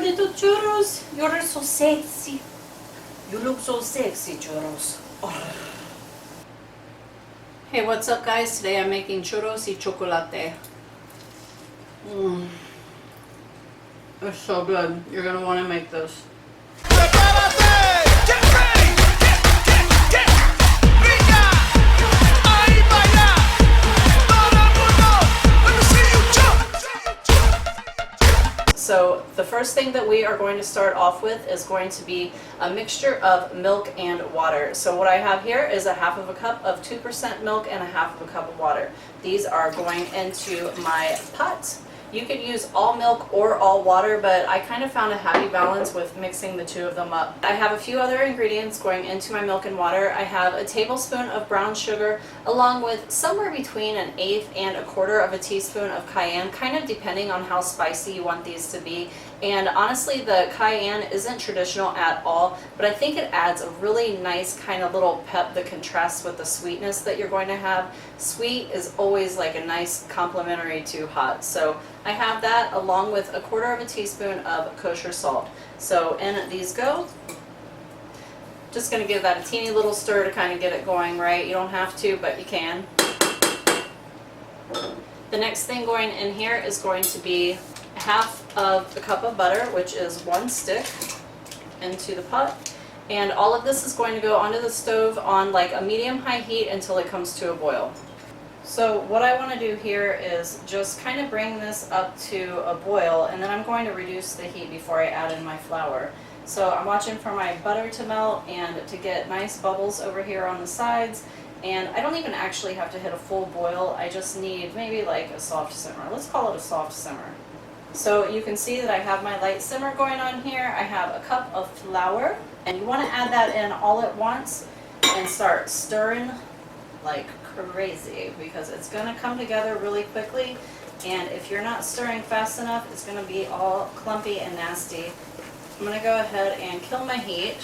little churros. You're so sexy. You look so sexy, churros. Oh. Hey, what's up, guys? Today I'm making churros y chocolate. It's so good. You're gonna want to make this. So the first thing that we are going to start off with is going to be a mixture of milk and water. So what I have here is a half of a cup of 2% milk and a half of a cup of water. These are going into my pot. You could use all milk or all water, but I kind of found a happy balance with mixing the two of them up. I have a few other ingredients going into my milk and water. I have a tablespoon of brown sugar along with somewhere between 1/8 and 1/4 of a teaspoon of cayenne, kind of depending on how spicy you want these to be. And honestly, the cayenne isn't traditional at all, but I think it adds a really nice kind of little pep that contrasts with the sweetness that you're going to have. Sweet is always like a nice complementary to hot. So I have that along with 1/4 of a teaspoon of kosher salt. So in these go. Just going to give that a teeny little stir to kind of get it going right. You don't have to, but you can. The next thing going in here is going to be half of a cup of butter, which is 1 stick, into the pot. And all of this is going to go onto the stove on like a medium-high heat until it comes to a boil. So what I want to do here is just kind of bring this up to a boil, and then I'm going to reduce the heat before I add in my flour. So I'm watching for my butter to melt and to get nice bubbles over here on the sides. And I don't even actually have to hit a full boil. I just need maybe like a soft simmer. Let's call it a soft simmer. So you can see that I have my light simmer going on here. I have a cup of flour, and you want to add that in all at once and start stirring like crazy because it's going to come together really quickly, and if you're not stirring fast enough, it's going to be all clumpy and nasty. I'm going to go ahead and kill my heat,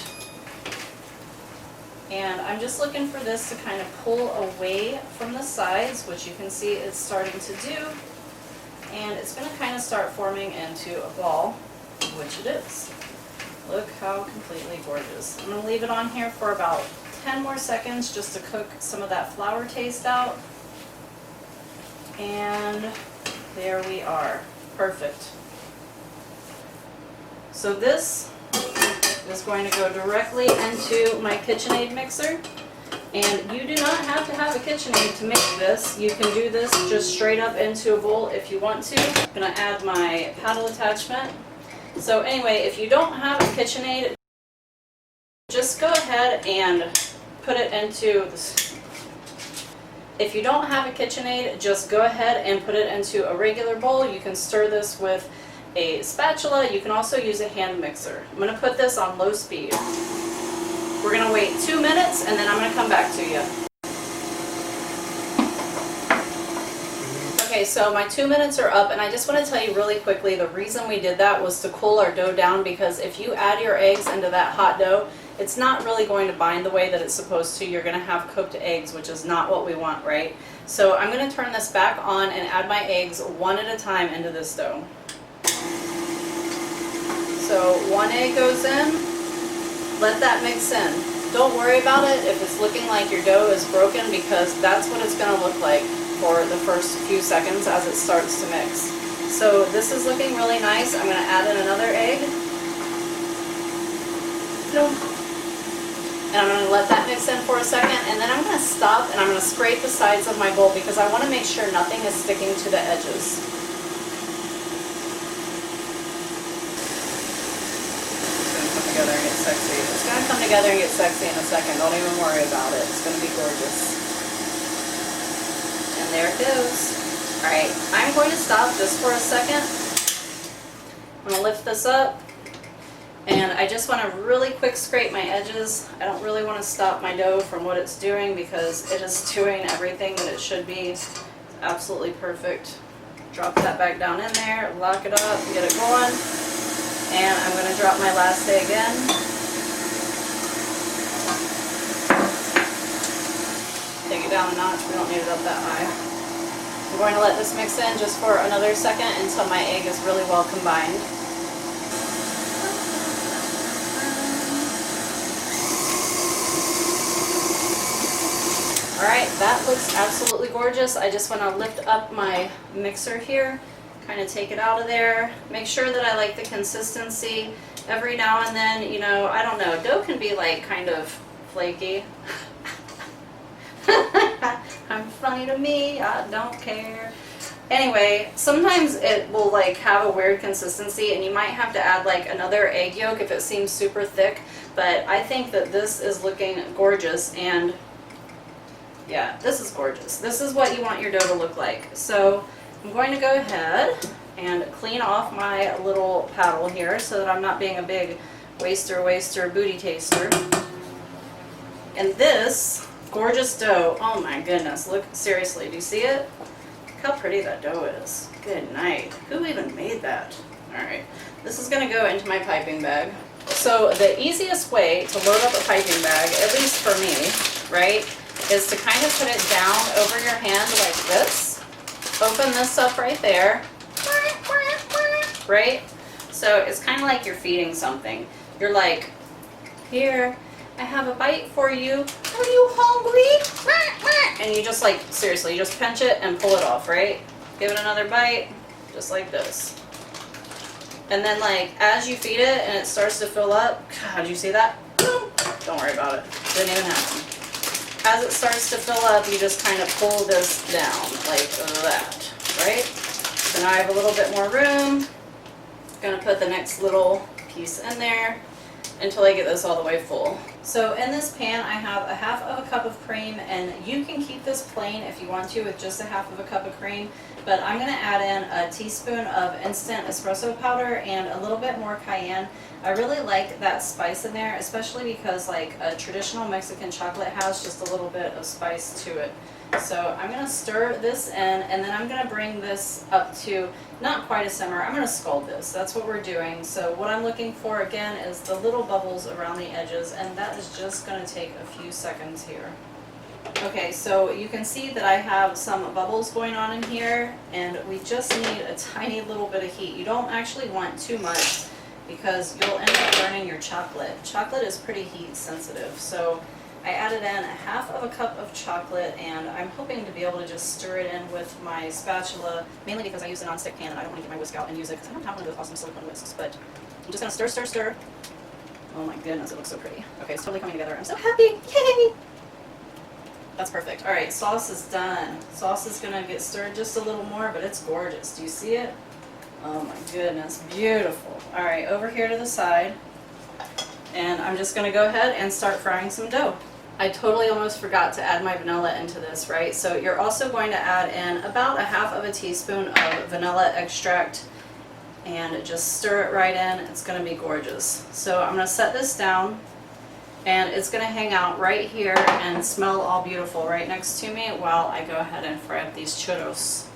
and I'm just looking for this to kind of pull away from the sides, which you can see it's starting to do. And it's going to kind of start forming into a ball, which it is. Look how completely gorgeous. I'm going to leave it on here for about 10 more seconds just to cook some of that flour taste out. And there we are. Perfect. So this is going to go directly into my KitchenAid mixer. And you do not have to have a KitchenAid to make this. You can do this just straight up into a bowl if you want to. I'm going to add my paddle attachment. So anyway, if you don't have a KitchenAid, just go ahead and put it into this. If you don't have a KitchenAid, just go ahead and put it into a regular bowl. You can stir this with a spatula. You can also use a hand mixer. I'm going to put this on low speed. We're going to wait 2 minutes, and then I'm going to come back to you. Okay, so my 2 minutes are up, and I just want to tell you really quickly, the reason we did that was to cool our dough down, because if you add your eggs into that hot dough, it's not really going to bind the way that it's supposed to. You're going to have cooked eggs, which is not what we want, right? So I'm going to turn this back on and add my eggs one at a time into this dough. So 1 egg goes in. Let that mix in. Don't worry about it if it's looking like your dough is broken, because that's what it's going to look like for the first few seconds as it starts to mix. So this is looking really nice. I'm going to add in another egg. And I'm going to let that mix in for a second, and then I'm going to stop and I'm going to scrape the sides of my bowl because I want to make sure nothing is sticking to the edges. Together and get sexy. It's going to come together and get sexy in a second. Don't even worry about it. It's going to be gorgeous. And there it goes. Alright, I'm going to stop just for a second. I'm going to lift this up. And I just want to really quick scrape my edges. I don't really want to stop my dough from what it's doing because it is doing everything that it should be. It's absolutely perfect. Drop that back down in there, lock it up, and get it going. And I'm going to drop my last egg in. Take it down a notch, we don't need it up that high. I'm going to let this mix in just for another second until my egg is really well combined. that looks absolutely gorgeous. I just want to lift up my mixer here, kind of take it out of there, make sure that I like the consistency. Every now and then, you know, I don't know, dough can be like kind of flaky. I'm funny to me, I don't care. Anyway, sometimes it will like have a weird consistency and you might have to add like another egg yolk if it seems super thick, but I think that this is looking gorgeous. And yeah, this is gorgeous. This is what you want your dough to look like. So I'm going to go ahead and clean off my little paddle here so that I'm not being a big waster, booty taster. And this gorgeous dough, oh my goodness, look, seriously, do you see it? Look how pretty that dough is. Good night. Who even made that? Alright, this is going to go into my piping bag. So the easiest way to load up a piping bag, at least for me, right, is to kind of put it down over your hand like this. Open this up right there, right? So it's kind of like you're feeding something. You're like, here, I have a bite for you. Are you hungry? And you just like, seriously, you just pinch it and pull it off, right? Give it another bite, just like this. And then like, as you feed it and it starts to fill up, God, did you see that? Don't worry about it. Didn't even happen. As it starts to fill up, you just kind of pull this down like that, right? So now I have a little bit more room. Gonna put the next little piece in there until I get this all the way full. So in this pan I have a half of a cup of cream, and you can keep this plain if you want to with just a half of a cup of cream, but I'm going to add in a teaspoon of instant espresso powder and a little bit more cayenne. I really like that spice in there, especially because like a traditional Mexican chocolate has just a little bit of spice to it. So I'm going to stir this in, and then I'm going to bring this up to not quite a simmer. I'm going to scald this. That's what we're doing. So what I'm looking for again is the little bubbles around the edges, and that is just going to take a few seconds here. Okay, so you can see that I have some bubbles going on in here, and we just need a tiny little bit of heat. You don't actually want too much because you'll end up burning your chocolate. Chocolate is pretty heat sensitive, so I added in a half of a cup of chocolate, and I'm hoping to be able to just stir it in with my spatula, mainly because I use a non-stick pan and I don't want to get my whisk out and use it because I don't have one of those awesome silicone whisks, but I'm just going to stir, stir, stir. Oh my goodness, it looks so pretty. Okay, it's totally coming together. I'm so happy. Yay! That's perfect. All right, sauce is done. Sauce is going to get stirred just a little more, but it's gorgeous. Do you see it? Oh my goodness, beautiful. All right, over here to the side, and I'm just going to go ahead and start frying some dough. I totally almost forgot to add my vanilla into this, right? So you're also going to add in about a half of a teaspoon of vanilla extract and just stir it right in. It's going to be gorgeous. So I'm going to set this down, and it's going to hang out right here and smell all beautiful right next to me while I go ahead and fry up these churros.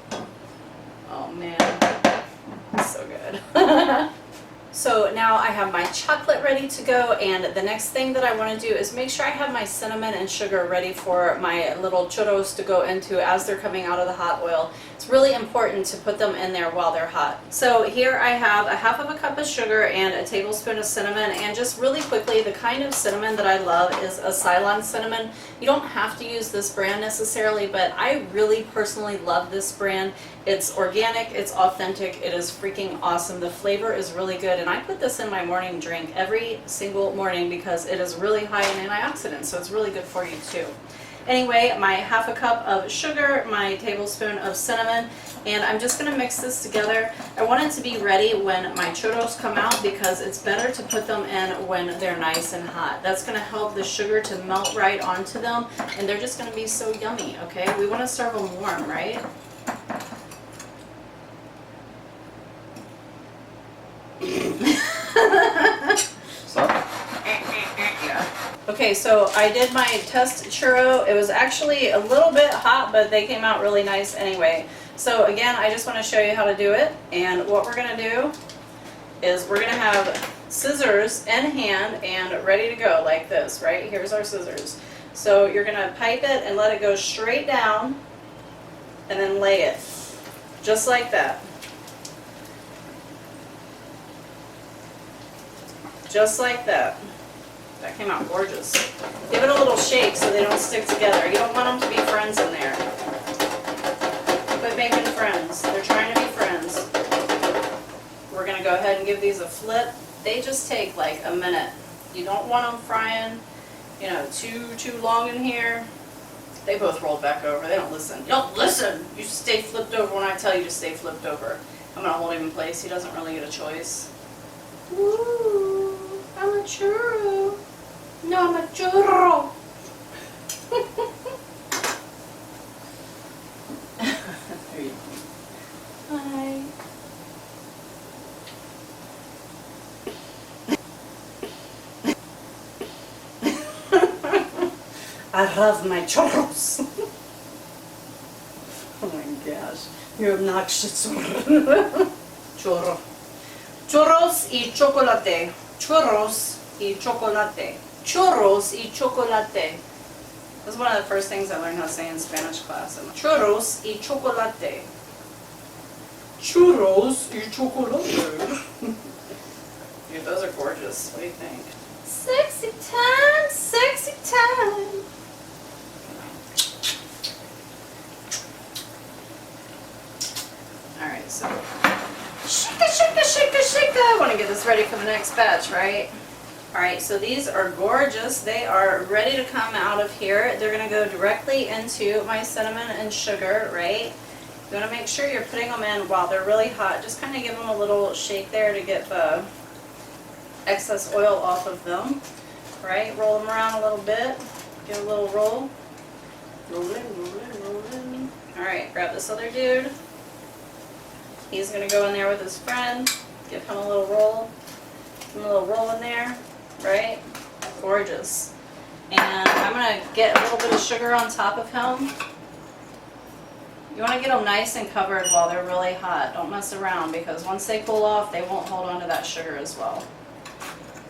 Oh man, it's so good. So now I have my chocolate ready to go, and the next thing that I want to do is make sure I have my cinnamon and sugar ready for my little churros to go into as they're coming out of the hot oil. It's really important to put them in there while they're hot. So here I have a half of a cup of sugar and a tablespoon of cinnamon, and just really quickly, the kind of cinnamon that I love is a Ceylon cinnamon. You don't have to use this brand necessarily, but I really personally love this brand. It's organic, it's authentic, it is freaking awesome. The flavor is really good, and I put this in my morning drink every single morning because it is really high in antioxidants, so it's really good for you too. Anyway, my half a cup of sugar, my tablespoon of cinnamon, and I'm just going to mix this together. I want it to be ready when my churros come out because it's better to put them in when they're nice and hot. That's going to help the sugar to melt right onto them, and they're just going to be so yummy, okay? We want to serve them warm, right? Okay, so I did my test churro. It was actually a little bit hot, but they came out really nice anyway. So again, I just want to show you how to do it. And what we're going to do is we're going to have scissors in hand and ready to go like this, right? Here's our scissors. So you're going to pipe it and let it go straight down and then lay it just like that. Just like that. That came out gorgeous. Give it a little shake so they don't stick together. You don't want them to be friends in there. Quit making friends. They're trying to be friends. We're gonna go ahead and give these a flip. They just take like a minute. You don't want them frying, you know, too long in here. They both rolled back over. They don't listen. You don't listen! You stay flipped over when I tell you to stay flipped over. I'm gonna hold him in place. He doesn't really get a choice. Ooh, I'm a churro. No, I'm a churro. There you go. Hi. I love my churros. Oh my gosh, you're obnoxious. Churro. Churros y chocolate. Churros y chocolate. Churros y chocolate. This is one of the first things I learned how to say in Spanish class. Churros y chocolate. Churros y chocolate. Dude, those are gorgeous. What do you think? Sexy time, sexy time. Alright, so shika, shika, shika, shika. I want to get this ready for the next batch, right? Alright, so these are gorgeous. They are ready to come out of here. They're going to go directly into my cinnamon and sugar, right? You want to make sure you're putting them in while they're really hot. Just kind of give them a little shake there to get the excess oil off of them, right? Roll them around a little bit. Give a little roll. Rolling, rolling, rolling. Alright, grab this other dude. He's going to go in there with his friend. Give him a little roll. Give him a little roll in there. Right? Gorgeous. And I'm going to get a little bit of sugar on top of him. You want to get them nice and covered while they're really hot. Don't mess around because once they cool off, they won't hold on to that sugar as well.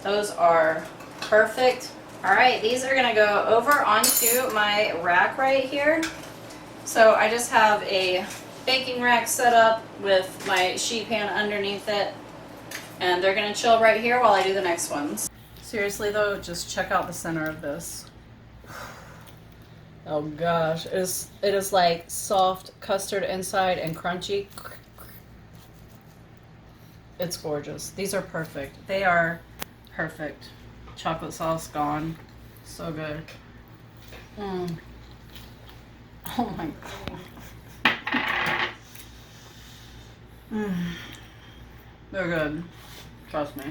Those are perfect. Alright, these are going to go over onto my rack right here. So I just have a baking rack set up with my sheet pan underneath it, and they're going to chill right here while I do the next ones. Seriously though, just check out the center of this. Oh gosh, it is like soft custard inside and crunchy. It's gorgeous. These are perfect. They are perfect. Chocolate sauce gone. So good. Oh my god. They're good. Trust me.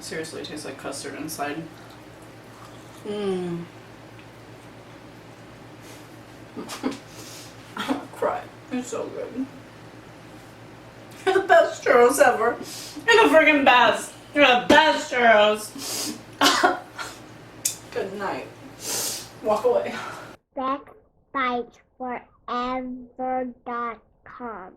Seriously, it tastes like custard inside. I'll cry. It's so good. You're the best churros ever. You're the freaking best. You're the best churros. Good night. Walk away. Backbiteforever.com